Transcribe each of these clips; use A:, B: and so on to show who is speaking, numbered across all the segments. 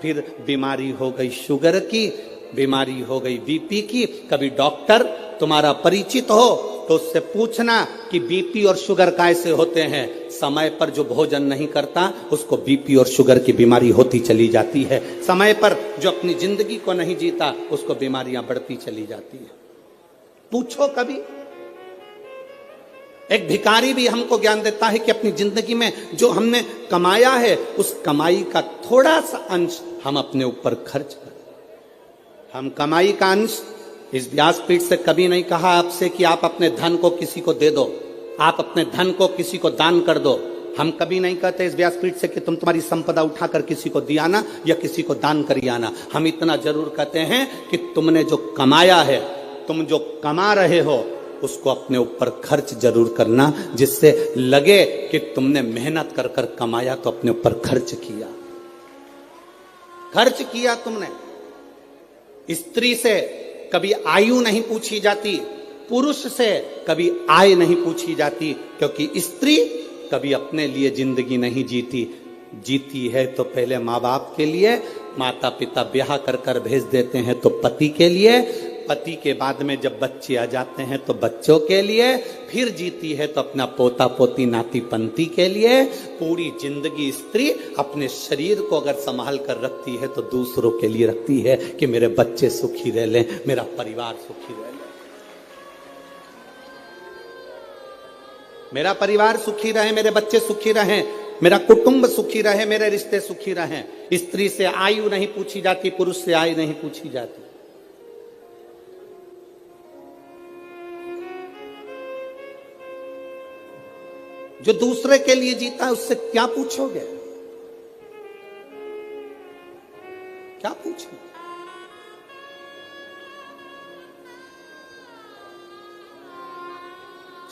A: फिर बीमारी हो गई शुगर की, बीमारी हो गई बीपी की। कभी डॉक्टर तुम्हारा परिचित हो तो उससे पूछना कि बीपी और शुगर कैसे होते हैं। समय पर जो भोजन नहीं करता उसको बीपी और शुगर की बीमारी होती चली जाती है। समय पर जो अपनी जिंदगी को नहीं जीता उसको बीमारियां बढ़ती चली जाती है। पूछो कभी। एक भिखारी भी हमको ज्ञान देता है कि अपनी जिंदगी में जो हमने कमाया है उस कमाई का थोड़ा सा अंश हम अपने ऊपर खर्च करें। हम कमाई का अंश, इस व्यासपीठ से कभी नहीं कहा आपसे कि आप अपने धन को किसी को दे दो, आप अपने धन को किसी को दान कर दो। हम कभी नहीं कहते इस व्यासपीठ से कि तुम तुम्हारी संपदा उठाकर किसी को दियाना या किसी को दान करियाना। हम इतना जरूर कहते हैं कि तुमने जो कमाया है, तुम जो कमा रहे हो उसको अपने ऊपर खर्च जरूर करना, जिससे लगे कि तुमने मेहनत कर कर कमाया तो अपने ऊपर खर्च किया। खर्च किया तुमने। स्त्री से कभी आयु नहीं पूछी जाती, पुरुष से कभी आय नहीं पूछी जाती, क्योंकि स्त्री कभी अपने लिए जिंदगी नहीं जीती। जीती है तो पहले माँ बाप के लिए, माता पिता ब्याह कर कर भेज देते हैं तो पति के लिए, पति के बाद में जब बच्चे आ जाते हैं तो बच्चों के लिए, फिर जीती है तो अपना पोता पोती नाती पंती के लिए। पूरी जिंदगी स्त्री अपने शरीर को अगर संभाल कर रखती है तो दूसरों के लिए रखती है कि मेरे बच्चे सुखी रह लें, मेरा परिवार सुखी रह ले, मेरा परिवार सुखी रहे, मेरे बच्चे सुखी रहें, मेरा कुटुंब सुखी रहे, मेरे रिश्ते सुखी रहें। स्त्री से आयु नहीं पूछी जाती, पुरुष से आयु नहीं पूछी जाती। जो दूसरे के लिए जीता है उससे क्या पूछोगे, क्या पूछोगे?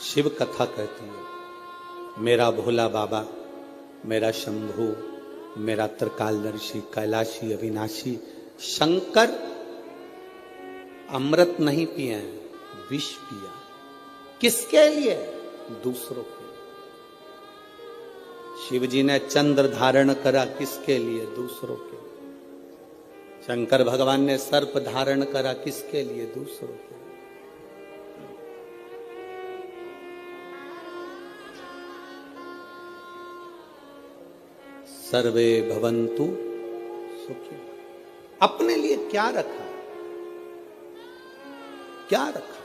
A: शिव कथा कहती है, मेरा भोला बाबा, मेरा शंभू, मेरा त्रिकालदर्शी, कैलाशी, अविनाशी शंकर अमृत नहीं पिए हैं, विष पिया। किसके लिए? दूसरों के। शिव जी ने चंद्र धारण करा, किसके लिए? दूसरों के। शंकर भगवान ने सर्प धारण करा, किसके लिए? दूसरों के। सर्वे भवन्तु सुखी। अपने लिए क्या रखा, क्या रखा?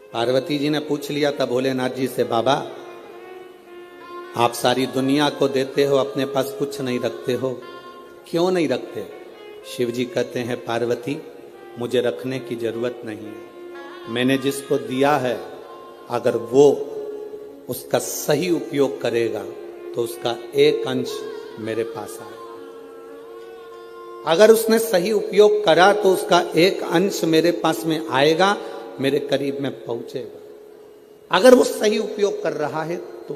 A: पार्वती जी ने पूछ लिया था भोलेनाथ जी से, बाबा आप सारी दुनिया को देते हो, अपने पास कुछ नहीं रखते हो, क्यों नहीं रखते? शिव जी कहते हैं, पार्वती मुझे रखने की जरूरत नहीं है। मैंने जिसको दिया है अगर वो उसका सही उपयोग करेगा तो उसका एक अंश मेरे पास आएगा। अगर उसने सही उपयोग करा तो उसका एक अंश मेरे पास में आएगा, मेरे करीब में पहुंचेगा। अगर वो सही उपयोग कर रहा है तो।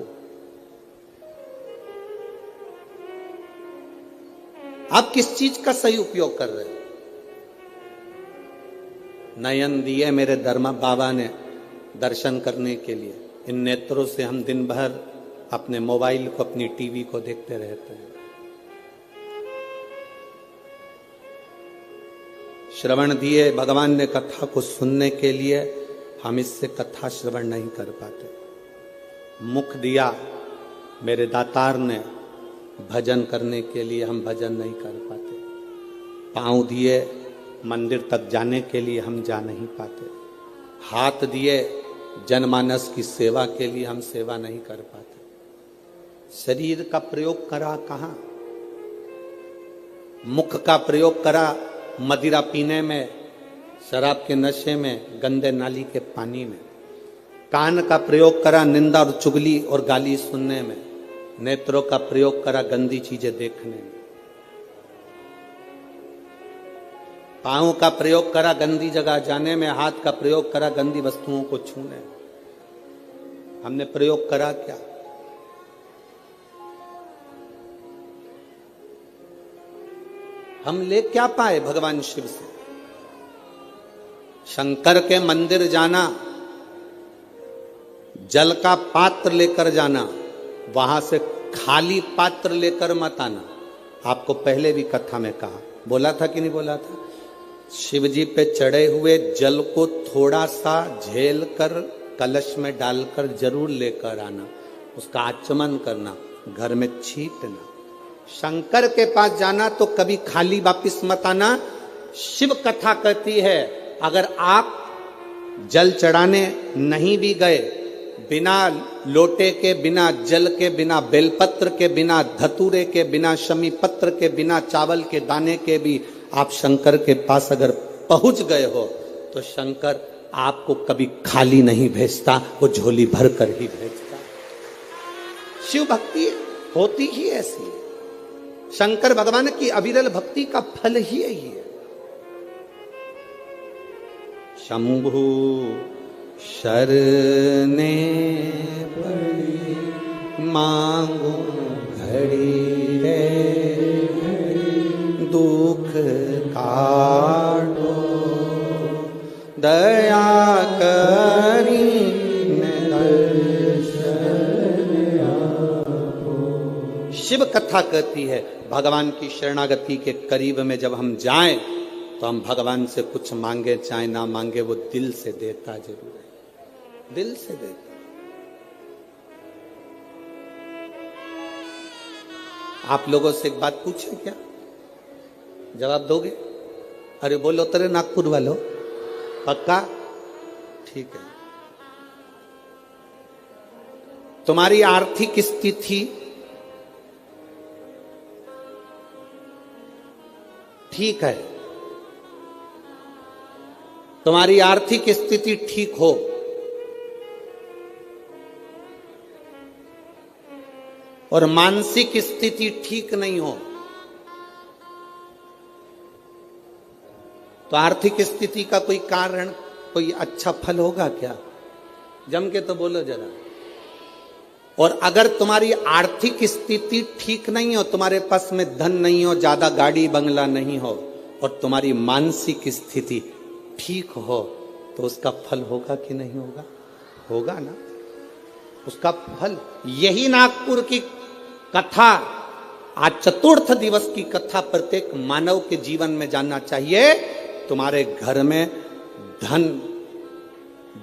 A: आप किस चीज का सही उपयोग कर रहे हो? नयन दिए मेरे धर्मा बाबा ने दर्शन करने के लिए। इन नेत्रों से हम दिन भर अपने मोबाइल को, अपनी टीवी को देखते रहते हैं। श्रवण दिए भगवान ने कथा को सुनने के लिए, हम इससे कथा श्रवण नहीं कर पाते। मुख दिया मेरे दातार ने भजन करने के लिए, हम भजन नहीं कर पाते। पांव दिए मंदिर तक जाने के लिए, हम जा नहीं पाते। हाथ दिए जनमानस की सेवा के लिए, हम सेवा नहीं कर पाते। शरीर का प्रयोग करा कहां? मुख का प्रयोग करा मदिरा पीने में, शराब के नशे में, गंदे नाली के पानी में। कान का प्रयोग करा निंदा और चुगली और गाली सुनने में। नेत्रों का प्रयोग करा गंदी चीजें देखने में। पांव का प्रयोग करा गंदी जगह जाने में। हाथ का प्रयोग करा गंदी वस्तुओं को छूने में। हमने प्रयोग करा क्या? हम ले क्या पाए भगवान शिव से? शंकर के मंदिर जाना, जल का पात्र लेकर जाना, वहां से खाली पात्र लेकर मत आना। आपको पहले भी कथा में कहा, बोला था कि नहीं बोला था? शिव जी पे चढ़े हुए जल को थोड़ा सा झेल कर कलश में डालकर जरूर लेकर आना, उसका आचमन करना, घर में छींटना। शंकर के पास जाना तो कभी खाली वापिस मत आना। शिव कथा कहती है अगर आप जल चढ़ाने नहीं भी गए, बिना लोटे के, बिना जल के, बिना बेलपत्र के, बिना धतूरे के, बिना शमी पत्र के, बिना चावल के दाने के भी आप शंकर के पास अगर पहुंच गए हो तो शंकर आपको कभी खाली नहीं भेजता, वो झोली भर कर ही भेजता। शिव भक्ति होती ही ऐसी है। शंकर भगवान की अविरल भक्ति का फल ही यही है। शंभु शरणे पड़ी मांगो घड़ी रे, दुख काटो दया करी शिव कथा कहती है भगवान की शरणागति के करीब में जब हम जाएं तो हम भगवान से कुछ मांगे चाहे ना मांगे, वो दिल से देता जरूर है, दिल से देता। आप लोगों से एक बात पूछे क्या, जवाब दोगे? अरे बोलो तेरे नागपुर वालों, पक्का? ठीक है। तुम्हारी आर्थिक स्थिति ठीक है, तुम्हारी आर्थिक स्थिति ठीक हो और मानसिक स्थिति ठीक नहीं हो तो आर्थिक स्थिति का कोई कारण, कोई अच्छा फल होगा क्या? जम के तो बोलो जरा। और अगर तुम्हारी आर्थिक स्थिति ठीक नहीं हो, तुम्हारे पास में धन नहीं हो, ज्यादा गाड़ी बंगला नहीं हो, और तुम्हारी मानसिक स्थिति ठीक हो तो उसका फल होगा कि नहीं होगा? होगा ना। उसका फल, यही नागपुर की कथा, आज चतुर्थ दिवस की कथा प्रत्येक मानव के जीवन में जानना चाहिए। तुम्हारे घर में धन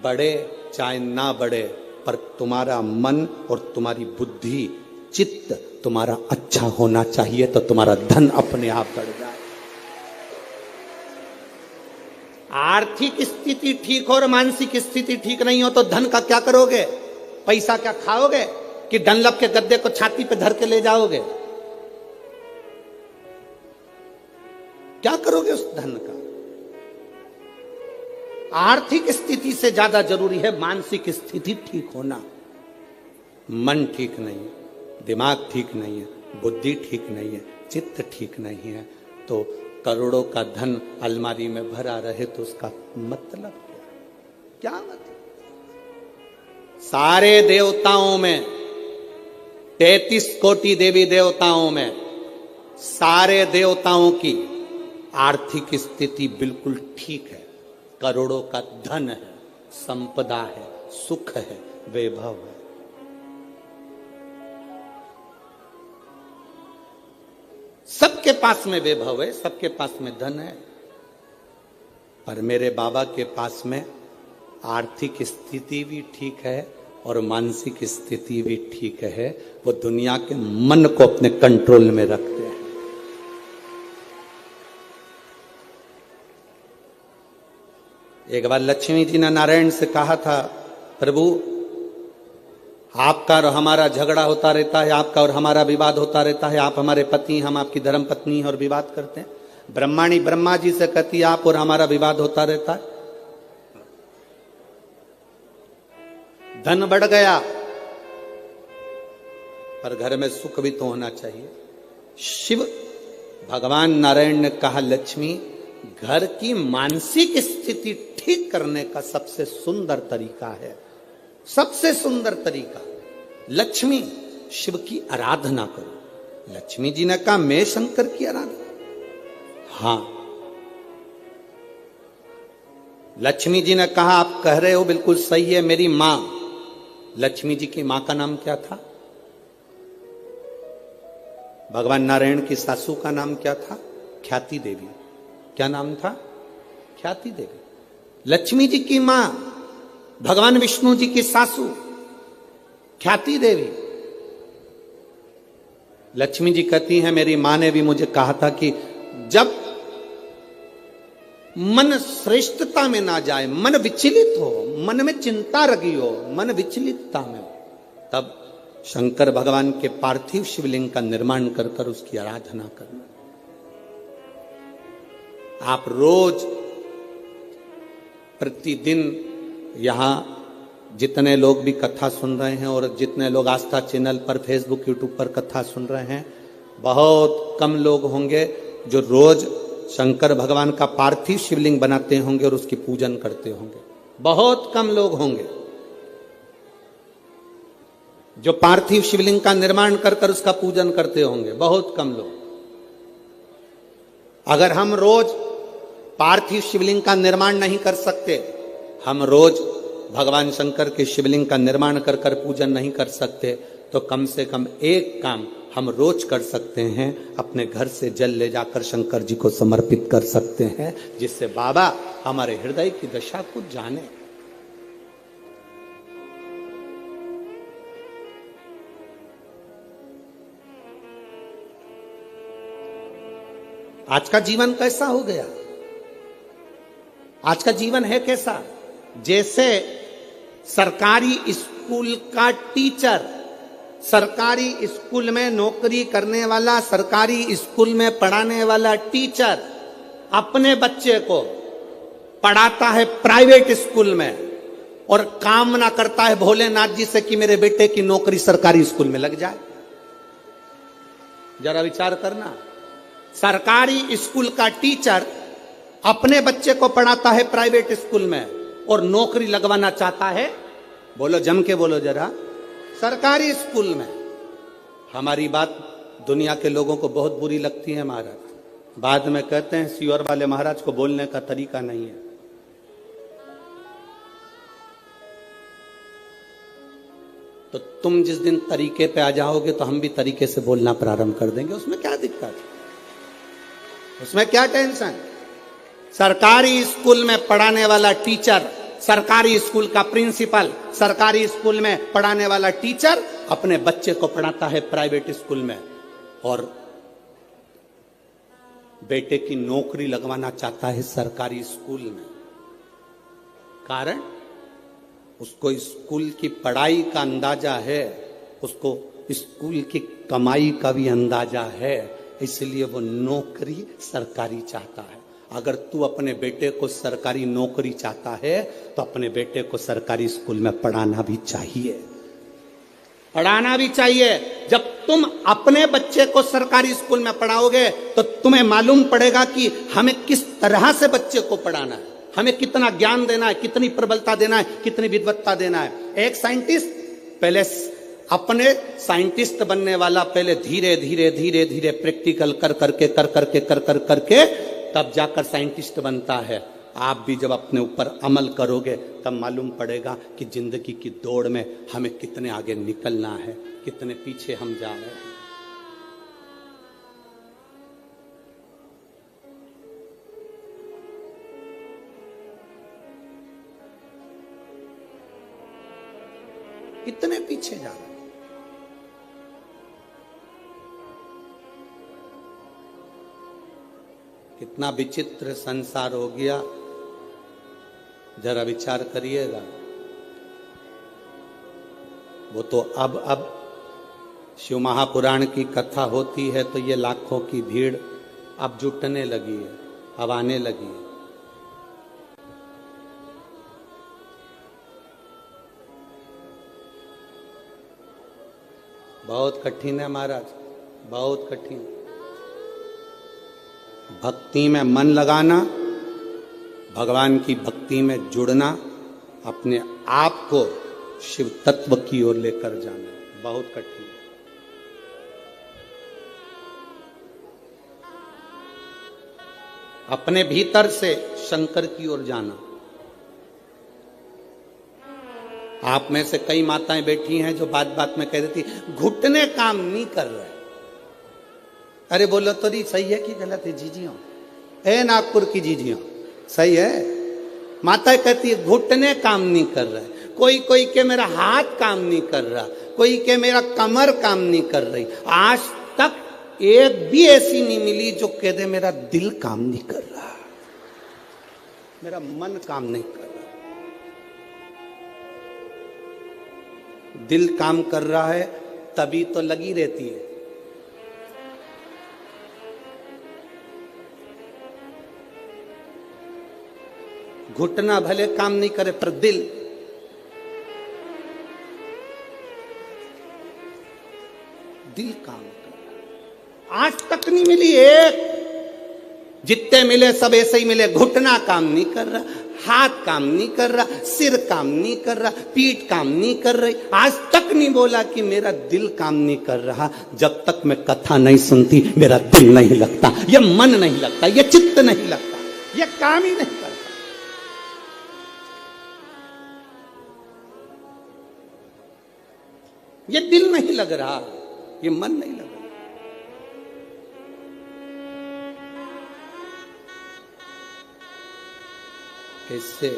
A: बढ़े चाहे ना बढ़े, पर तुम्हारा मन और तुम्हारी बुद्धि, चित्त तुम्हारा अच्छा होना चाहिए, तो तुम्हारा धन अपने आप बढ़ जाए। आर्थिक स्थिति ठीक हो और मानसिक स्थिति ठीक नहीं हो तो धन का क्या करोगे? पैसा क्या खाओगे कि डनलप के गद्दे को छाती पे धर के ले जाओगे? क्या करोगे उस धन का? आर्थिक स्थिति से ज्यादा जरूरी है मानसिक स्थिति ठीक होना। मन ठीक नहीं है, दिमाग ठीक नहीं है, बुद्धि ठीक नहीं है, चित्त ठीक नहीं है, तो करोड़ों का धन अलमारी में भरा रहे तो उसका मतलब क्या? क्या मतलब? सारे देवताओं में, 33 कोटि देवी देवताओं में, सारे देवताओं की आर्थिक स्थिति बिल्कुल ठीक है। करोड़ों का धन है, संपदा है, सुख है, वैभव है। सबके पास में वैभव है, सबके पास में धन है, पर मेरे बाबा के पास में आर्थिक स्थिति भी ठीक है और मानसिक स्थिति भी ठीक है। वो दुनिया के मन को अपने कंट्रोल में रखते हैं। एक बार लक्ष्मी जी ने नारायण से कहा था, प्रभु आपका और हमारा झगड़ा होता रहता है, आपका और हमारा विवाद होता रहता है, आप हमारे पति, हम आपकी धर्म पत्नी और विवाद करते हैं। ब्रह्माणी ब्रह्मा जी से कहती, आप और हमारा विवाद होता रहता है, धन बढ़ गया पर घर में सुख भी तो होना चाहिए। शिव भगवान नारायण ने कहा, लक्ष्मी घर की मानसिक स्थिति ठीक करने का सबसे सुंदर तरीका है, सबसे सुंदर तरीका, लक्ष्मी शिव की आराधना करो। लक्ष्मी जी ने कहा, मैं शंकर की आराधना? हां। लक्ष्मी जी ने कहा, आप कह रहे हो बिल्कुल सही है, मेरी मां, लक्ष्मी जी की मां का नाम क्या था? भगवान नारायण की सासू का नाम क्या था? ख्याति देवी। क्या नाम था? ख्याति देवी। लक्ष्मी जी की मां, भगवान विष्णु जी की सासू ख्याति देवी। लक्ष्मी जी कहती हैं, मेरी मां ने भी मुझे कहा था कि जब मन श्रेष्ठता में ना जाए, मन विचलित हो, मन में चिंता रगी हो, मन विचलितता में हो, तब शंकर भगवान के पार्थिव शिवलिंग का निर्माण कर कर उसकी आराधना करना। आप रोज प्रतिदिन यहां जितने लोग भी कथा सुन रहे हैं और जितने लोग आस्था चैनल पर, फेसबुक, यूट्यूब पर कथा सुन रहे हैं, बहुत कम लोग होंगे जो रोज शंकर भगवान का पार्थिव शिवलिंग बनाते होंगे और उसकी पूजन करते होंगे। बहुत कम लोग होंगे जो पार्थिव शिवलिंग का निर्माण कर कर उसका पूजन करते होंगे, बहुत कम लोग। अगर हम रोज पार्थिव शिवलिंग का निर्माण नहीं कर सकते, हम रोज भगवान शंकर के शिवलिंग का निर्माण कर कर पूजन नहीं कर सकते, तो कम से कम एक काम हम रोज कर सकते हैं, अपने घर से जल ले जाकर शंकर जी को समर्पित कर सकते हैं, जिससे बाबा हमारे हृदय की दशा को जाने। आज का जीवन कैसा हो गया? आज का जीवन है कैसा? जैसे सरकारी स्कूल का टीचर, सरकारी स्कूल में नौकरी करने वाला, सरकारी स्कूल में पढ़ाने वाला टीचर अपने बच्चे को पढ़ाता है प्राइवेट स्कूल में और कामना करता है भोलेनाथ जी से कि मेरे बेटे की नौकरी सरकारी स्कूल में लग जाए। जरा विचार करना, सरकारी स्कूल का टीचर अपने बच्चे को पढ़ाता है प्राइवेट स्कूल में और नौकरी लगवाना चाहता है, बोलो जम के बोलो जरा, सरकारी स्कूल में। हमारी बात दुनिया के लोगों को बहुत बुरी लगती है महाराज। बाद में कहते हैं सियोर वाले महाराज को बोलने का तरीका नहीं है। तो तुम जिस दिन तरीके पे आ जाओगे तो हम भी तरीके से बोलना प्रारंभ कर देंगे। उसमें क्या दिक्कत है? उसमें क्या टेंशन? सरकारी स्कूल में पढ़ाने वाला टीचर, सरकारी स्कूल का प्रिंसिपल, सरकारी स्कूल में पढ़ाने वाला टीचर अपने बच्चे को पढ़ाता है प्राइवेट स्कूल में और बेटे की नौकरी लगवाना चाहता है सरकारी स्कूल में। कारण उसको स्कूल की पढ़ाई का अंदाजा है, उसको स्कूल की कमाई का भी अंदाजा है, इसलिए वो नौकरी सरकारी चाहता है। अगर तू अपने बेटे को सरकारी नौकरी चाहता है तो अपने बेटे को सरकारी स्कूल में पढ़ाना भी चाहिए, पढ़ाना भी चाहिए। जब तुम अपने बच्चे को सरकारी स्कूल में पढ़ाओगे तो तुम्हें मालूम पड़ेगा कि हमें किस तरह से बच्चे को पढ़ाना है, हमें कितना ज्ञान देना है, कितनी प्रबलता देना है, कितनी विद्वत्ता देना है। एक साइंटिस्ट पहले अपने साइंटिस्ट बनने वाला पहले धीरे धीरे धीरे धीरे प्रैक्टिकल कर करके तब जाकर साइंटिस्ट बनता है। आप भी जब अपने ऊपर अमल करोगे तब मालूम पड़ेगा कि जिंदगी की दौड़ में हमें कितने आगे निकलना है, कितने पीछे हम जा रहे हैं। कितने पीछे जा रहे हैं। कितना विचित्र संसार हो गया, जरा विचार करिएगा। वो तो अब शिव महापुराण की कथा होती है तो ये लाखों की भीड़ अब जुटने लगी है, अब आने लगी है। बहुत कठिन है महाराज, बहुत कठिन। भक्ति में मन लगाना, भगवान की भक्ति में जुड़ना, अपने आप को शिव तत्व की ओर लेकर जाना बहुत कठिन है। अपने भीतर से शंकर की ओर जाना। आप में से कई माताएं बैठी हैं जो बात बात में कह देती घुटने काम नहीं कर रहे, अरे बोलो तो नहीं, सही है कि गलत है जीजियों? ए नागपुर की जीजियों, सही है? माता कहती है घुटने काम नहीं कर रहा है, कोई के मेरा हाथ काम नहीं कर रहा, कोई के मेरा कमर काम नहीं कर रही। आज तक एक भी ऐसी नहीं मिली जो कह दे मेरा दिल काम नहीं कर रहा, मेरा मन काम नहीं कर रहा। दिल काम कर रहा है तभी तो लगी रहती है। घुटना भले काम नहीं करे पर दिल, दिल काम कर रहा। आज तक नहीं मिली एक, जितने मिले सब ऐसे ही मिले। घुटना काम नहीं कर रहा, हाथ काम नहीं कर रहा, सिर काम नहीं कर रहा, पीठ काम नहीं कर रही। आज तक नहीं बोला कि मेरा दिल काम नहीं कर रहा। जब तक मैं कथा नहीं सुनती मेरा दिल नहीं लगता, ये मन नहीं लगता, ये चित्त नहीं लगता, ये काम ही नहीं करता। ये दिल नहीं लग रहा, ये मन नहीं लग रहा। कैसे?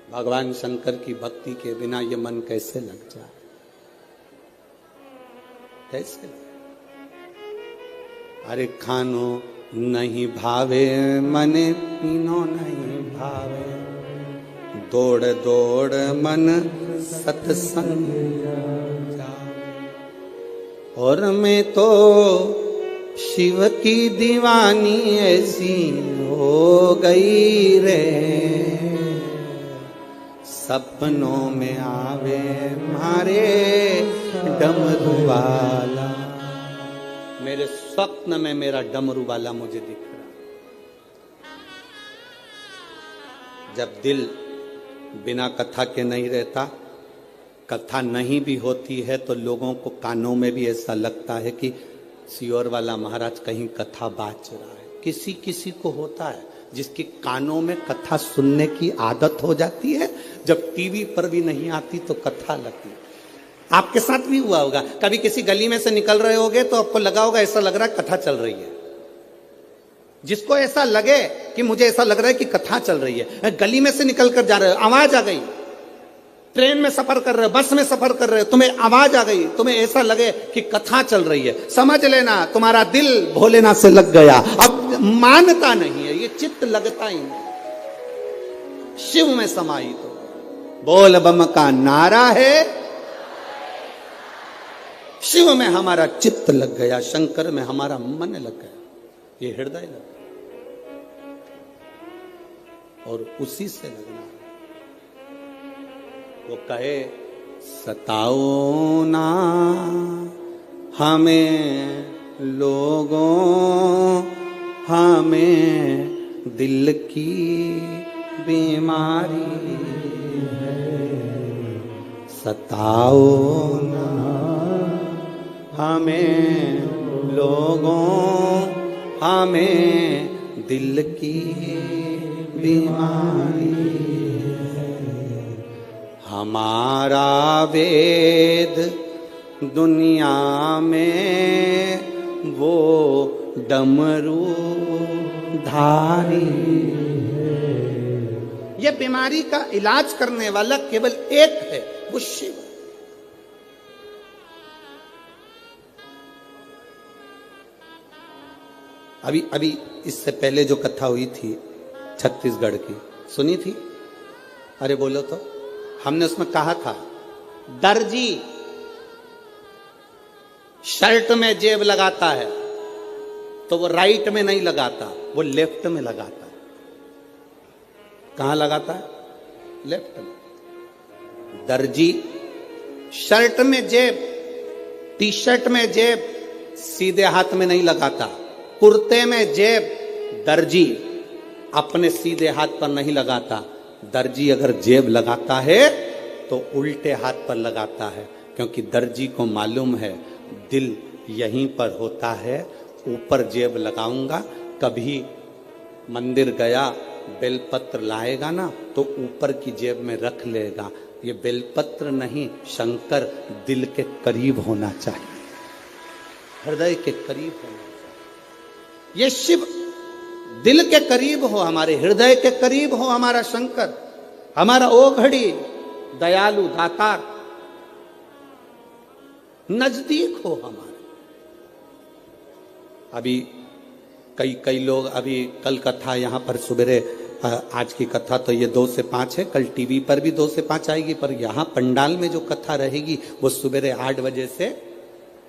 A: भगवान शंकर की भक्ति के बिना ये मन कैसे लग जाए? कैसे? अरे खानो नहीं भावे मने पीनो नहीं भावे, दौड़ दौड़ मन सत्संग जावे। और मैं तो शिव की दीवानी ऐसी हो गई रे, सपनों में आवे मारे डमरू वाला। मेरे स्वप्न में मेरा डमरू वाला मुझे दिख रहा। जब दिल बिना कथा के नहीं रहता, कथा नहीं भी होती है तो लोगों को कानों में भी ऐसा लगता है कि सियोर वाला महाराज कहीं कथा बाच रहा है। किसी किसी को होता है जिसकी कानों में कथा सुनने की आदत हो जाती है, जब टीवी पर भी नहीं आती तो कथा लगती है। आपके साथ भी हुआ होगा, कभी किसी गली में से निकल रहे होगे तो आपको लगा होगा ऐसा लग रहा है कथा चल रही है। जिसको ऐसा लगे कि मुझे ऐसा लग रहा है कि कथा चल रही है, गली में से निकल कर जा रहे हो, आवाज आ गई, ट्रेन में सफर कर रहे हो, बस में सफर कर रहे हो, तुम्हें आवाज आ गई, तुम्हें ऐसा लगे कि कथा चल रही है, समझ लेना तुम्हारा दिल भोलेनाथ से लग गया। अब मानता नहीं है, ये चित्त लगता ही नहीं, शिव में समाहित हो। बोल बम का नारा है, शिव में हमारा चित्त लग गया, शंकर में हमारा मन लग गया, ये हृदय लग गया, और उसी से लगना। वो कहे सताओ ना हमें लोगों, हमें दिल की बीमारी है। सताओ ना हमें लोगों, हमें दिल की बीमारी है। हमारा वेद दुनिया में वो डमरू धारी है। ये बीमारी का इलाज करने वाला केवल एक है, वो शिव। अभी इससे पहले जो कथा हुई थी छत्तीसगढ़ की, सुनी थी? अरे बोलो तो। हमने उसमें कहा था दर्जी शर्ट में जेब लगाता है तो वो राइट में नहीं लगाता, वो लेफ्ट में लगाता है। कहां लगाता है? लेफ्ट में। दर्जी शर्ट में जेब, टी शर्ट में जेब सीधे हाथ में नहीं लगाता। कुर्ते में जेब दर्जी अपने सीधे हाथ पर नहीं लगाता। दर्जी अगर जेब लगाता है तो उल्टे हाथ पर लगाता है, क्योंकि दर्जी को मालूम है दिल यहीं पर होता है। ऊपर जेब लगाऊंगा कभी मंदिर गया, बेलपत्र लाएगा ना तो ऊपर की जेब में रख लेगा। ये बेलपत्र नहीं, शंकर दिल के करीब होना चाहिए, हृदय के करीब होना चाहिए। ये शिव दिल के करीब हो, हमारे हृदय के करीब हो हमारा शंकर, हमारा ओघड़ी दयालु दातार नजदीक हो हमारे। अभी कई लोग, अभी कल कथा यहाँ पर सुबेरे, आज की कथा तो ये 2 से 5 है, कल टीवी पर भी 2 से 5 आएगी, पर यहाँ पंडाल में जो कथा रहेगी वो सुबेरे 8 बजे से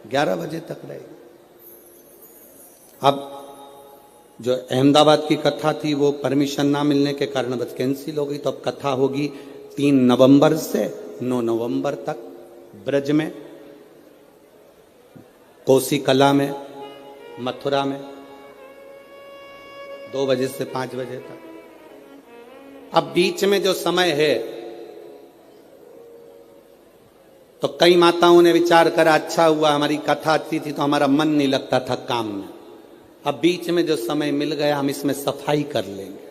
A: 11 बजे तक रहेगी। अब जो अहमदाबाद की कथा थी वो परमिशन ना मिलने के कारण बस कैंसिल हो गई, तो अब कथा होगी 3 नवंबर से 9 नवंबर तक ब्रज में, कोसी कला में, मथुरा में 2 बजे से 5 बजे तक। अब बीच में जो समय है तो कई माताओं ने विचार करा, अच्छा हुआ हमारी कथा अच्छी थी तो हमारा मन नहीं लगता था काम में, अब बीच में जो समय मिल गया हम इसमें सफाई कर लेंगे,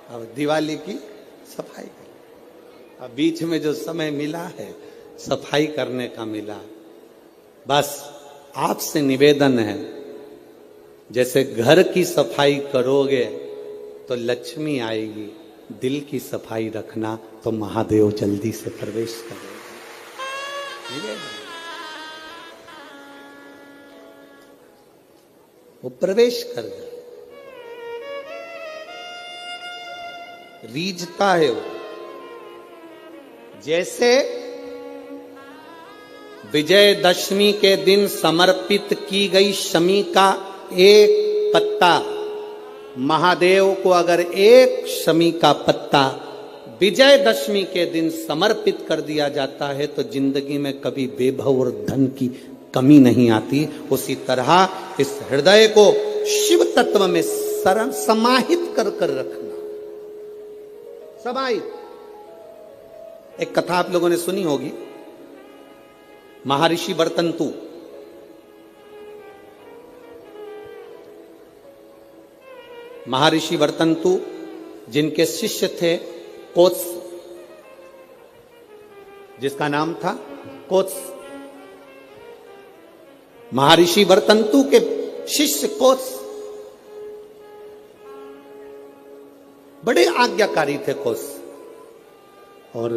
A: अब दिवाली की सफाई कर, अब बीच में जो समय मिला है सफाई करने का मिला। बस आपसे निवेदन है, जैसे घर की सफाई करोगे तो लक्ष्मी आएगी, दिल की सफाई रखना तो महादेव जल्दी से प्रवेश करेगा। वो प्रवेश कर जाए, रीझता है वो। जैसे विजयदशमी के दिन समर्पित की गई शमी का एक पत्ता, महादेव को अगर एक शमी का पत्ता विजयदशमी के दिन समर्पित कर दिया जाता है तो जिंदगी में कभी वैभव और धन की कमी नहीं आती। उसी तरह इस हृदय को शिव तत्व में समाहित कर रखना, समाहित। एक कथा आप लोगों ने सुनी होगी, महर्षि वर्तंतु। महर्षि वर्तंतु जिनके शिष्य थे कोत्स, जिसका नाम था कोत्स। महर्षि वर्तंतु के शिष्य कोत्स बड़े आज्ञाकारी थे कोत्स, और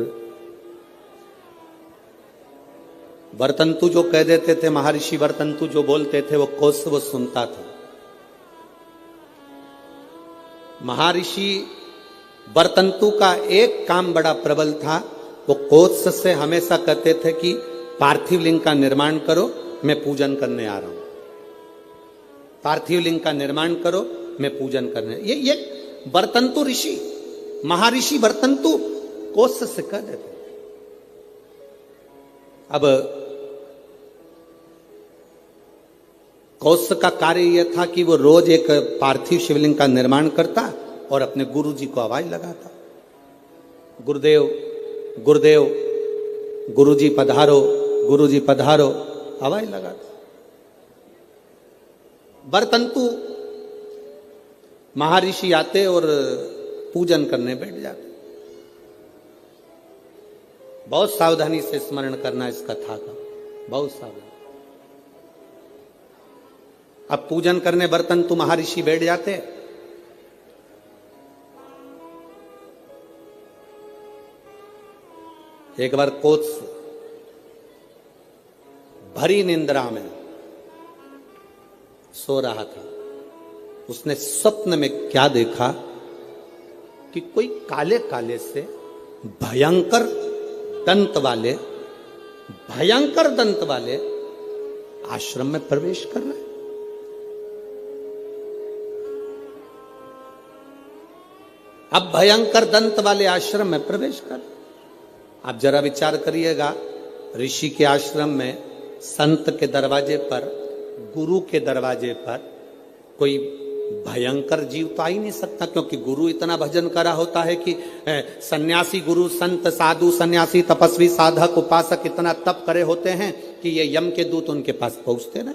A: वर्तंतु जो कह देते थे, महर्षि वर्तंतु जो बोलते थे वो कोत्स वो सुनता था। महर्षि वर्तंतु का एक काम बड़ा प्रबल था, वो कोत्स से हमेशा कहते थे कि पार्थिव लिंग का निर्माण करो, मैं पूजन करने आ रहा हूं। पार्थिव लिंग का निर्माण करो, मैं पूजन करने। ये वर्तंतु ऋषि, महर्षि वर्तंतु कोत्स से कह देते। अब कोत्स का कार्य यह था कि वो रोज एक पार्थिव शिवलिंग का निर्माण करता और अपने गुरु जी को आवाज लगाता, गुरुदेव गुरुदेव, गुरु जी पधारो, गुरु जी पधारो, आवाज लगाता। वर्तंतु महर्षि आते और पूजन करने बैठ जाते। बहुत सावधानी से स्मरण करना इस कथा का, बहुत सावधानी। अब पूजन करने वर्तंतु महर्षि बैठ जाते, एक बार कोत्स भरी निंद्रा में सो रहा था। उसने स्वप्न में क्या देखा कि कोई काले काले से भयंकर दंत वाले आश्रम में प्रवेश कर रहे। अब भयंकर दंत वाले आश्रम में प्रवेश कर। आप जरा विचार करिएगा, ऋषि के आश्रम में, संत के दरवाजे पर, गुरु के दरवाजे पर कोई भयंकर जीव तो आ ही नहीं सकता, क्योंकि गुरु इतना भजन करा होता है कि सन्यासी गुरु, संत, साधु, सन्यासी, तपस्वी, साधक, उपासक इतना तप करे होते हैं कि ये यम के दूत उनके पास पहुंचते रहे।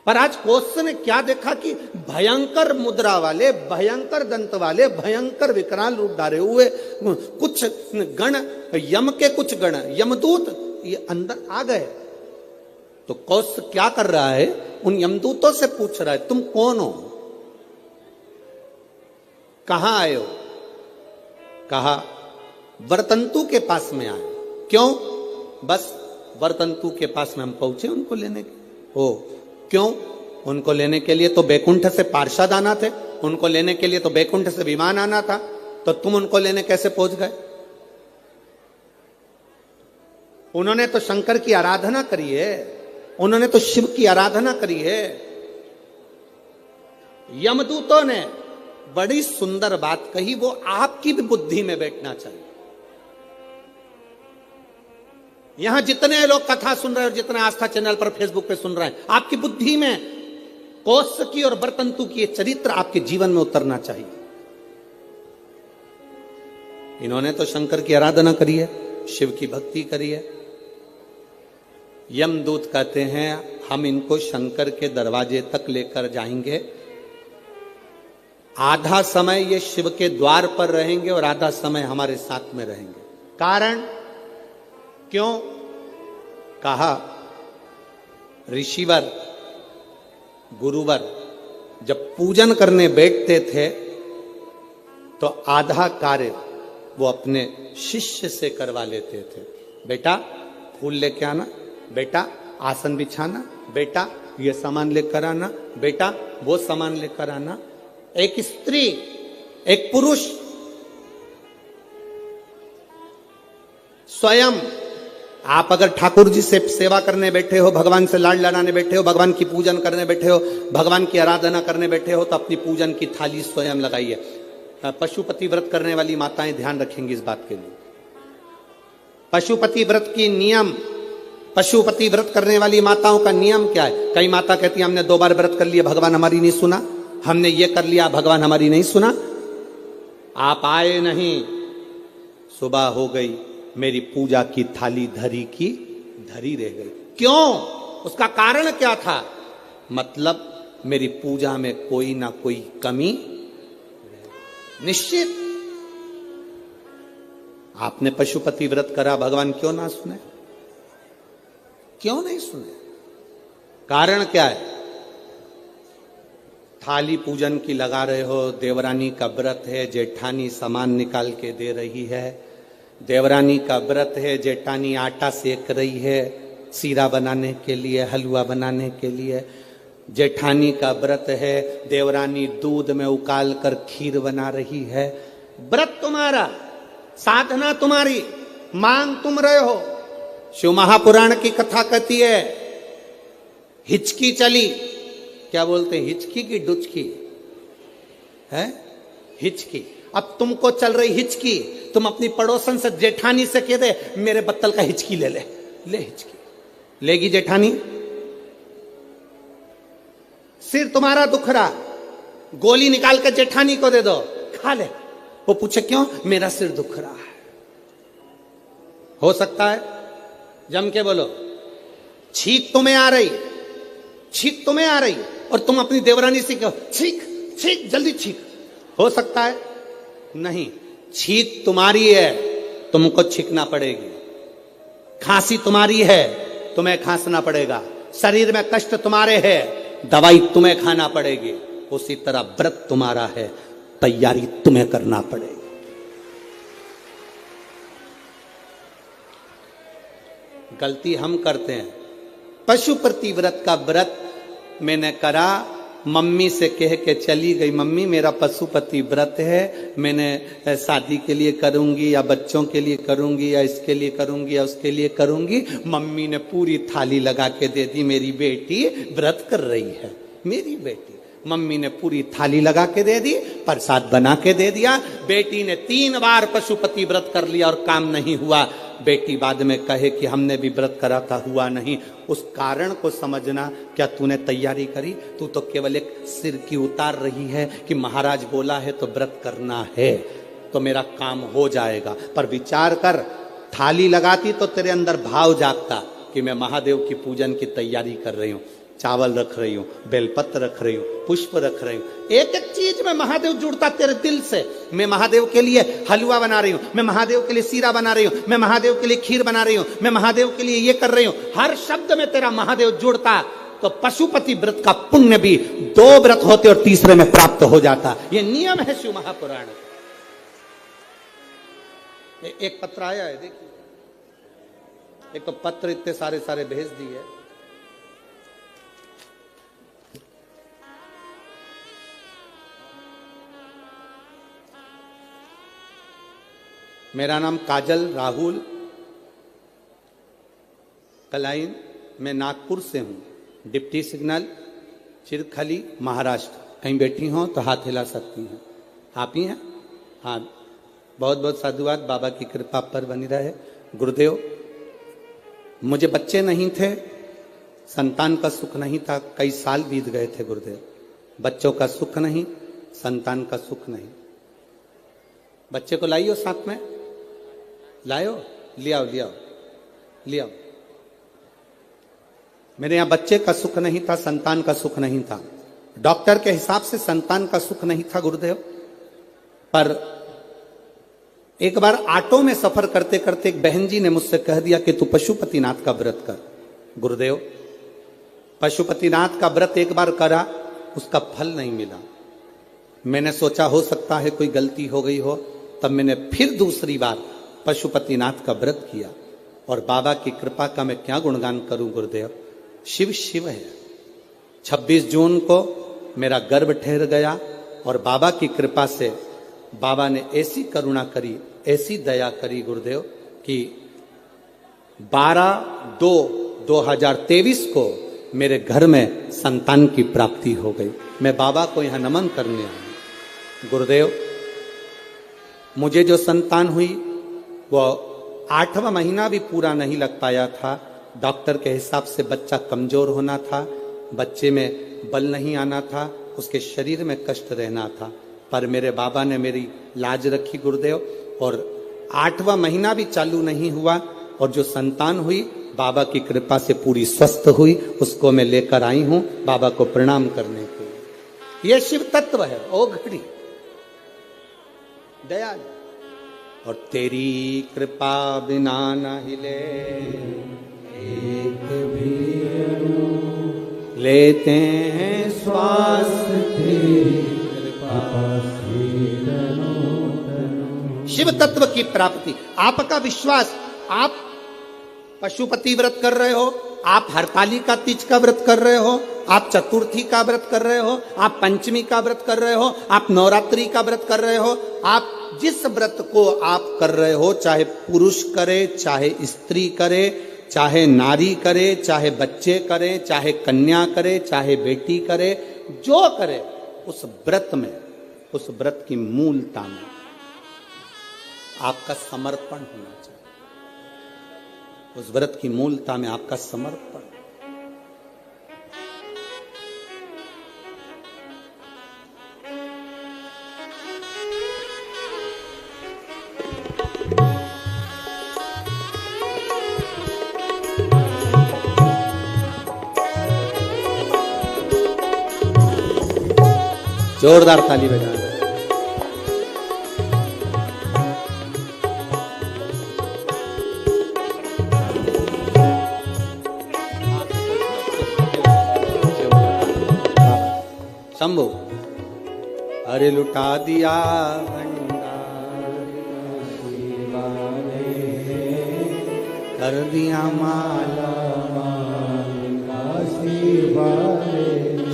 A: पर आज कोश ने क्या देखा कि भयंकर मुद्रा वाले, भयंकर दंत वाले, भयंकर विकराल रूप धारे हुए कुछ गण, यम के कुछ गण, यमदूत ये अंदर आ गए। तो कौश क्या कर रहा है, उन यमदूतों से पूछ रहा है तुम कौन हो, कहां आए हो। कहा वरतंतु के पास में आए। क्यों? बस वरतंतु के पास में हम पहुंचे उनको लेने के। ओ क्यों? उनको लेने के लिए तो बैकुंठ से पार्षद आना थे, उनको लेने के लिए तो बैकुंठ से विमान आना था, तो तुम उनको लेने कैसे पहुंच गए? उन्होंने तो शंकर की आराधना करी है, उन्होंने तो शिव की आराधना करी है। यमदूतों ने बड़ी सुंदर बात कही, वो आपकी भी बुद्धि में बैठना चाहिए। यहां जितने लोग कथा सुन रहे हैं और जितने आस्था चैनल पर फेसबुक पे सुन रहे हैं, आपकी बुद्धि में कौश की और वरतंतु की चरित्र आपके जीवन में उतरना चाहिए। इन्होंने तो शंकर की आराधना करी है, शिव की भक्ति करी है। यमदूत कहते हैं हम इनको शंकर के दरवाजे तक लेकर जाएंगे, आधा समय ये शिव के द्वार पर रहेंगे और आधा समय हमारे साथ में रहेंगे। कारण क्यों? कहा ऋषिवर गुरुवर जब पूजन करने बैठते थे तो आधा कार्य वो अपने शिष्य से करवा लेते थे। बेटा फूल लेके आना, बेटा आसन बिछाना, बेटा ये सामान लेकर आना, बेटा वो सामान लेकर आना। एक स्त्री एक पुरुष स्वयं, आप अगर ठाकुर जी से सेवा करने बैठे हो, भगवान से लाड लड़ाने बैठे हो, भगवान की पूजन करने बैठे हो, भगवान की आराधना करने बैठे हो, तो अपनी पूजन की थाली स्वयं लगाइए। पशुपति व्रत करने वाली माताएं ध्यान रखेंगी इस बात के लिए। पशुपति व्रत की नियम, पशुपति व्रत करने वाली माताओं का नियम क्या है? कई माता कहती है हमने 2 बार व्रत कर लिया, भगवान हमारी नहीं सुना, हमने ये कर लिया, भगवान हमारी नहीं सुना। आप आए नहीं, सुबह हो गई, मेरी पूजा की थाली धरी की धरी रह गई। क्यों? उसका कारण क्या था? मतलब मेरी पूजा में कोई ना कोई कमी निश्चित। आपने पशुपति व्रत करा, भगवान क्यों ना सुने? क्यों नहीं सुने? कारण क्या है? थाली पूजन की लगा रहे हो, देवरानी का व्रत है, जेठानी सामान निकाल के दे रही है, देवरानी का व्रत है, जेठानी आटा सेक रही है सीरा बनाने के लिए, हलवा बनाने के लिए, जेठानी का व्रत है, देवरानी दूध में उकाल कर खीर बना रही है। व्रत तुम्हारा, साधना तुम्हारी, मांग तुम रहे हो। शिव महापुराण की कथा कहती है हिचकी चली, क्या बोलते हैं, हिचकी की डुचकी है, हिचकी। अब तुमको चल रही हिचकी, तुम अपनी पड़ोसन से जेठानी से कह दे मेरे बत्तल का हिचकी ले ले, ले हिचकी लेगी जेठानी? सिर तुम्हारा दुख रहा, गोली निकाल कर जेठानी को दे दो, खा ले, वो पूछे क्यों? मेरा सिर दुख रहा है। हो सकता है? जम के बोलो। छींक तुम्हें आ रही, छींक तुम्हें आ रही और तुम अपनी देवरानी से कहो छींक छींक जल्दी छींक। हो सकता है? नहीं। छींक तुम्हारी है, तुमको छींकना पड़ेगी। खांसी तुम्हारी है, तुम्हें खांसना पड़ेगा। शरीर में कष्ट तुम्हारे है, दवाई तुम्हें खाना पड़ेगी। उसी तरह व्रत तुम्हारा है, तैयारी तुम्हें करना पड़ेगी। गलती हम करते हैं। पशुपति व्रत का व्रत मैंने करा, मम्मी से कह के चली गई, मम्मी मेरा पशुपति व्रत है, मैंने शादी के लिए करूंगी या बच्चों के लिए करूंगी या इसके लिए करूंगी या उसके लिए करूंगी। मम्मी ने पूरी थाली लगा के दे दी, मेरी बेटी व्रत कर रही है, मेरी बेटी। मम्मी ने पूरी थाली लगा के दे दी, प्रसाद बना के दे दिया। बेटी ने 3 बार पशुपति व्रत कर लिया और काम नहीं हुआ। बेटी बाद में कहे कि हमने भी व्रत करा था, हुआ नहीं। उस कारण को समझना। क्या तूने तैयारी करी? तू तो केवल एक सिर की उतार रही है कि महाराज बोला है तो व्रत करना है तो मेरा काम हो जाएगा। पर विचार कर, थाली लगाती तो तेरे अंदर भाव जागता कि मैं महादेव की पूजन की तैयारी कर रही हूं। चावल रख रही हूं, बेलपत्र रख रही हूं, पुष्प रख रही हूं। एक एक चीज में महादेव जुड़ता तेरे दिल से। मैं महादेव के लिए हलवा बना रही हूं, मैं महादेव के लिए सीरा बना रही हूं, मैं महादेव के लिए खीर बना रही हूं, मैं महादेव के लिए ये कर रही हूं। हर शब्द में तेरा महादेव जुड़ता, तो पशुपति व्रत का पुण्य भी 2 व्रत होते और तीसरे में प्राप्त हो जाता। ये नियम है शिव महापुराण। एक पत्र आया है, देखिए। एक तो पत्र इतने सारे सारे भेज दिए। मेरा नाम काजल राहुल कलाइन, मैं नागपुर से हूं, डिप्टी सिग्नल चिरखली महाराष्ट्र। कहीं बैठी हो तो हाथ हिला सकती हैं। आप ही हैं? हाँ, बहुत बहुत साधुवाद। बाबा की कृपा पर बनी रहे। गुरुदेव, मुझे बच्चे नहीं थे, संतान का सुख नहीं था, कई साल बीत गए थे गुरुदेव। बच्चों का सुख नहीं, संतान का सुख नहीं। बच्चे को लाइयो साथ में, लायो, ले आओ ले आओ ले आओ। मेरे यहां बच्चे का सुख नहीं था, संतान का सुख नहीं था। डॉक्टर के हिसाब से संतान का सुख नहीं था गुरुदेव। पर एक बार ऑटो में सफर करते करते एक बहन जी ने मुझसे कह दिया कि तू पशुपतिनाथ का व्रत कर। गुरुदेव, पशुपतिनाथ का व्रत एक बार करा, उसका फल नहीं मिला। मैंने सोचा हो सकता है कोई गलती हो गई हो, तब मैंने फिर दूसरी बार पशुपतिनाथ का व्रत किया और बाबा की कृपा का मैं क्या गुणगान करूं गुरुदेव। शिव शिव है। 26 जून को मेरा गर्भ ठहर गया और बाबा की कृपा से बाबा ने ऐसी करुणा करी, ऐसी दया करी गुरुदेव कि 12/2/2023 को मेरे घर में संतान की प्राप्ति हो गई। मैं बाबा को यहां नमन करने आया। गुरुदेव, मुझे जो संतान हुई वो 8वां महीना भी पूरा नहीं लग पाया था। डॉक्टर के हिसाब से बच्चा कमजोर होना था, बच्चे में बल नहीं आना था, उसके शरीर में कष्ट रहना था। पर मेरे बाबा ने मेरी लाज रखी गुरुदेव, और 8वां महीना भी चालू नहीं हुआ और जो संतान हुई बाबा की कृपा से पूरी स्वस्थ हुई। उसको मैं लेकर आई हूं बाबा को प्रणाम करने के लिए। यह शिव तत्व है। ओ घड़ी दया, और तेरी कृपा बिना न हिले एक भी लेते हैं श्वास, तेरी कृपा से शिव तत्व की प्राप्ति। आपका विश्वास, आप पशुपति व्रत कर रहे हो, आप हरतालिका तीज का व्रत कर रहे हो, आप चतुर्थी का व्रत कर रहे हो, आप पंचमी का व्रत कर रहे हो, आप नवरात्रि का व्रत कर रहे हो। आप जिस व्रत को आप कर रहे हो, चाहे पुरुष करे, चाहे स्त्री करे, चाहे नारी करे, चाहे बच्चे करे, चाहे कन्या करे, चाहे बेटी करे, जो करे, उस व्रत में, उस व्रत की मूलता में आपका समर्पण होना चाहिए। उस व्रत की मूलता में आपका समर्पण। जोरदार ताली बजाना। शंभो, अरे लुटा दिया कर दिया माला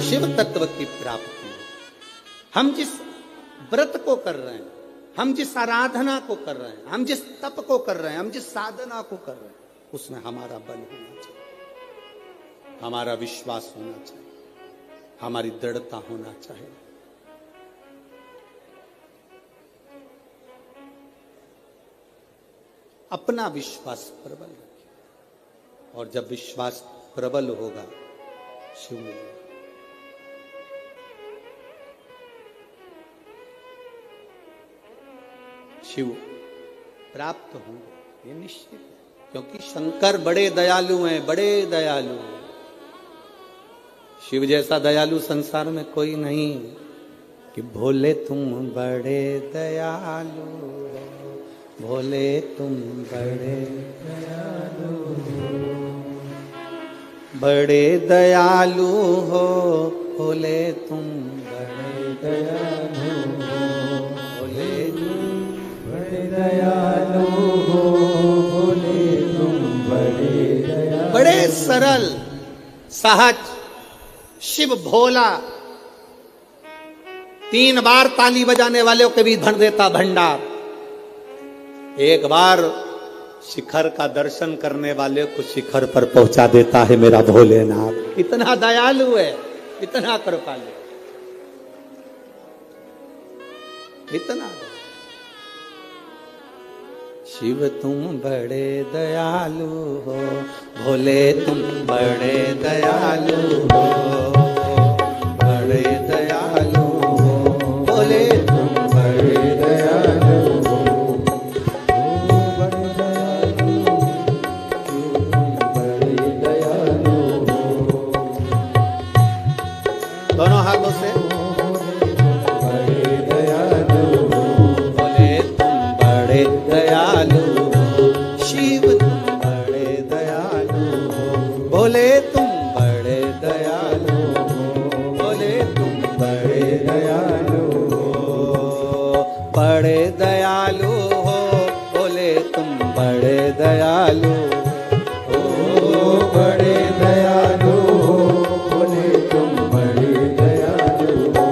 A: शिव तत्व की प्राप्ति। हम जिस व्रत को कर रहे हैं, हम जिस आराधना को कर रहे हैं, हम जिस तप को कर रहे हैं, हम जिस साधना को कर रहे हैं, उसमें हमारा बल होना चाहिए, हमारा विश्वास होना चाहिए, हमारी दृढ़ता होना चाहिए। अपना विश्वास प्रबल रखिए, और जब विश्वास प्रबल होगा शिव मिलेगा। शिव प्राप्त होंगे, ये निश्चित है, क्योंकि शंकर बड़े दयालु हैं, बड़े दयालु हैं। शिव जैसा दयालु संसार में कोई नहीं कि भोले तुम बड़े दयालु हो, भोले तुम बड़े दयालु हो, बड़े दयालु हो, भोले तुम बड़े दयालु हो, भोले तुम बड़े दयालु हो, भोले तुम बड़े दयालु। बड़े सरल सहज शिव भोला, 3 बार ताली बजाने वालों के भी भर देता भंडार, एक बार शिखर का दर्शन करने वाले को शिखर पर पहुंचा देता है मेरा भोलेनाथ। इतना दयालु है, इतना कृपालु, इतना। शिव तुम बड़े दयालु हो, भोले तुम बड़े दयालु हो, बड़े दयालु हो, भोले तुम बड़े दयालु हो, बड़े दयालु, बड़े दयालु हो। दोनों हाथों से दयालु हो, शिव तुम बड़े दयालु हो, भोले तुम बड़े दयालु हो, भोले तुम बड़े दयालु हो, बड़े दयालु हो, भोले तुम बड़े दयालु हो, बड़े दयालु हो, भोले तुम बड़े दयालु हो,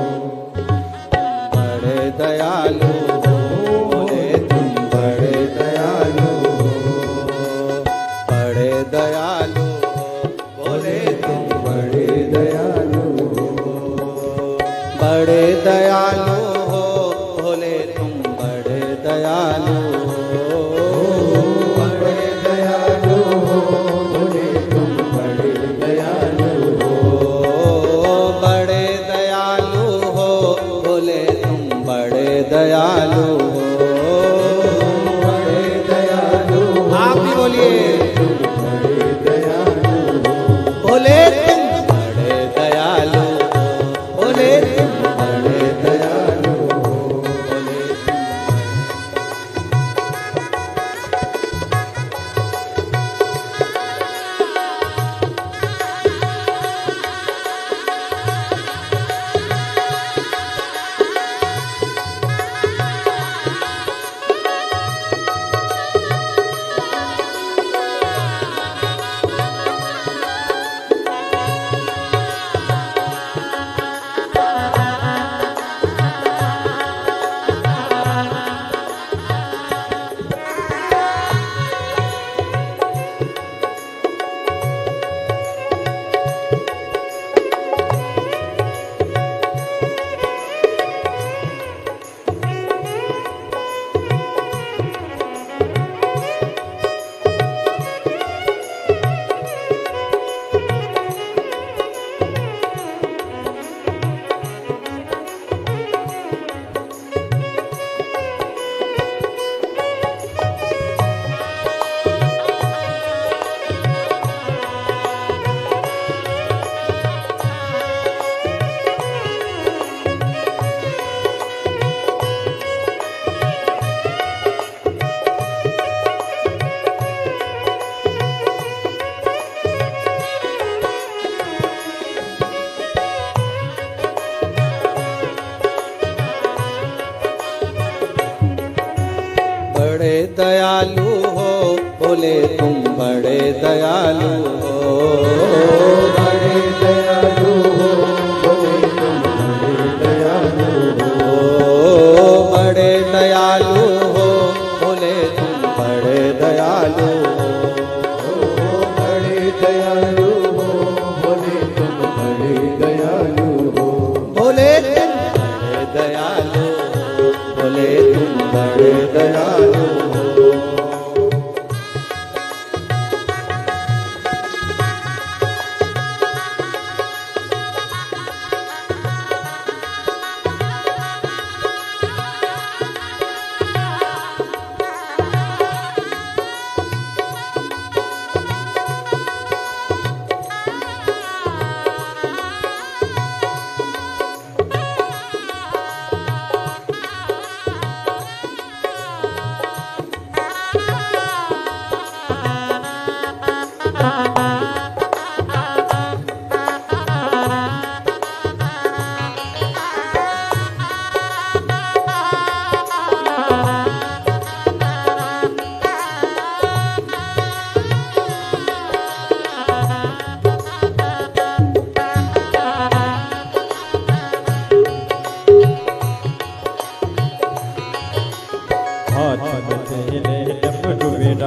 A: बड़े दयालु दयालु, भोले तुम बड़े दयालु हो, बड़े दयालु हो, भोले तुम बड़े दयालु हो, बड़े दयालु हो, भोले तुम बड़े दयालु हो, बड़े दयालु हो, भोले तुम बड़े दयालु हो, बड़े दयालु। आप भी बोलिए, भोले तुम बड़े दयालु, भोले तुम बड़े दयालु, भोले दयालु हो, भोले तुम बड़े दयालु हो, बड़े दयालु हो, भोले तुम बड़े दयालु हो, बड़े दयालु हो, भोले तुम बड़े दयालु हो, बड़े दयालु हो, भोले तुम बड़े दयालु हो, भोले तुम बड़े दयालु, भोले तुम बड़े दयालु।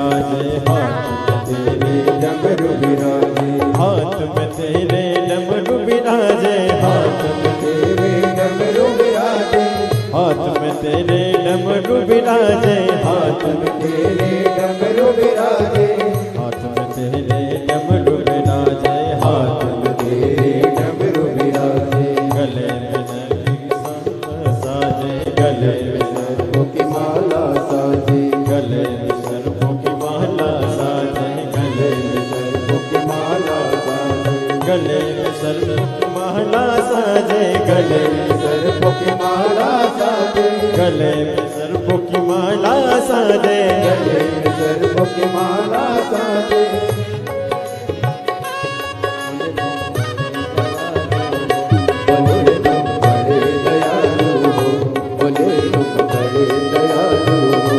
B: विराजे, हाथ में तेरे डमरू विराजे, हाथ में तेरे डमरू विराजे, हाथ में तेरे डमरू विराजे, हाथ में तेरे डमरू विराजे, हाथ में तेरे डमरू विराजे, हाथ में तेरे डमरू विराजे, हाथ में तेरे डमरू विराजे, गले में सर्प साजे, गले में सर्पों की माला साजे, गले में सर्पों की माला साजे, गले में सर्पों की माला साजे, गले में सर्पों की माला साजे, गले में सर्पों की माला साजे, गले में सर्पों की माला साजे, गले में सर्पों की माला साजे। बोले तुम बड़े दयालु हो, बोले तुम बड़े दयालु हो।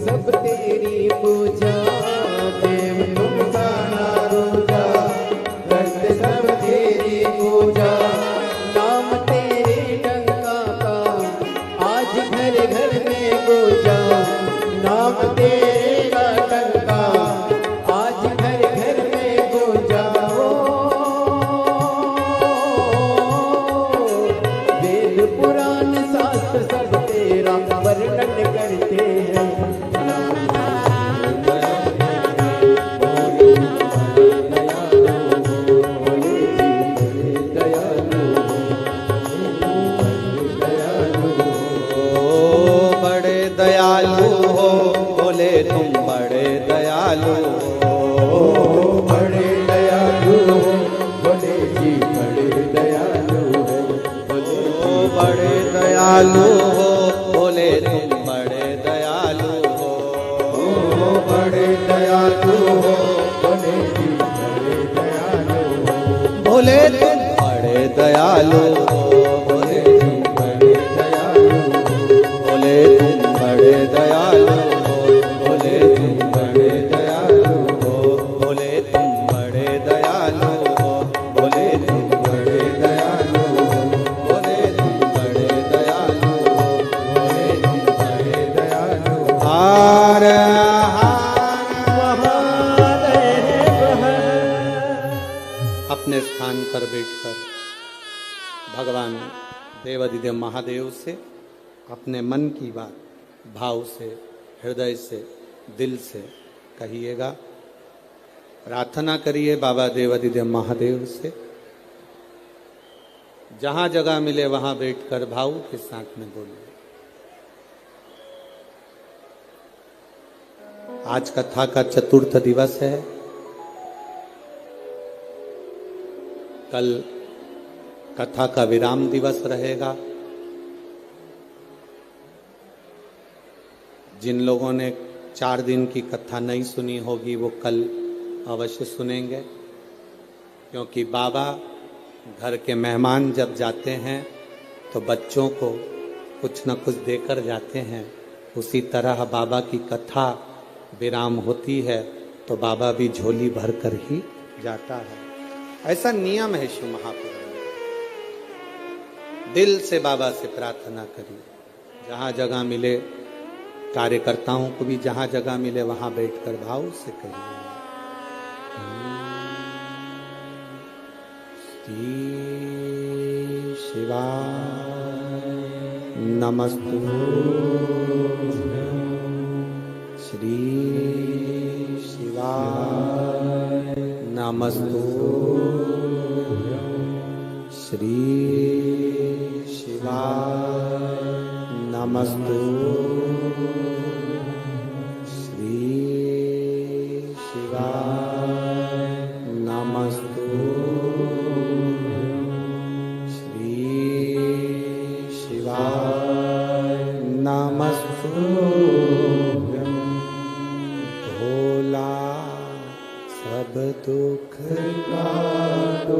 B: सब तेरी पूजा, देव तुम साना दूजा, करते सब तेरी पूजा, नाम तेरे डंका का आज घर घर में गूंजा, नाम तेरा डंका आज घर घर में गूंजा। वेद पुराण शास्त्र सब तेरा वर्णन करते हैं।
A: दयालु हो बोले तुम बड़े दयालु हो,
B: बड़े दयालु हो बोले जी बड़े दयालु हो,
A: बड़े दयालु हो बोले तुम बड़े दयालु हो,
B: बड़े दयालु हो बोले जी बड़े दयालु हो,
A: बोले तुम बड़े दयालु हो, बोले तुम बड़े दयालु हो, बोले तुम बड़े दयालु हो, बोले तुम बड़े दयालु हो, बोले तुम बड़े दयालु हो, बोले तुम बड़े दयालु हो, बोले तुम बड़े दयालु हो, बोले तुम बड़े दयालु हो। हार अपने स्थान पर बैठकर भगवान देवाधिदेव महादेव से अपने मन की बात भाव से, हृदय से, दिल से कहिएगा, प्रार्थना करिए बाबा देवाधिदेव महादेव से। जहां जगह मिले वहां बैठकर भाव के साथ में बोलिए। आज कथा का चतुर्थ दिवस है। कल कथा का विराम दिवस रहेगा। जिन लोगों ने 4 दिन की कथा नहीं सुनी होगी वो कल अवश्य सुनेंगे, क्योंकि बाबा घर के मेहमान जब जाते हैं तो बच्चों को कुछ न कुछ देकर जाते हैं। उसी तरह बाबा की कथा विराम होती है तो बाबा भी झोली भर कर ही जाता है। ऐसा नियम है शिव महापुराण में। दिल से बाबा से प्रार्थना करिए, जहाँ जगह मिले, कार्यकर्ताओं को भी जहाँ जगह मिले वहाँ बैठकर भाव से कहिए, श्री शिवाय नमस्तुभ्यं, श्री शिवाय नमस्तुभ्यं, श्री शिवाय नमस्तुभ्यं, श्री शिवाय नमस्तुभ्यं, श्री शिवाय नमस्तुभ्यं। भोला सब दुख का ओ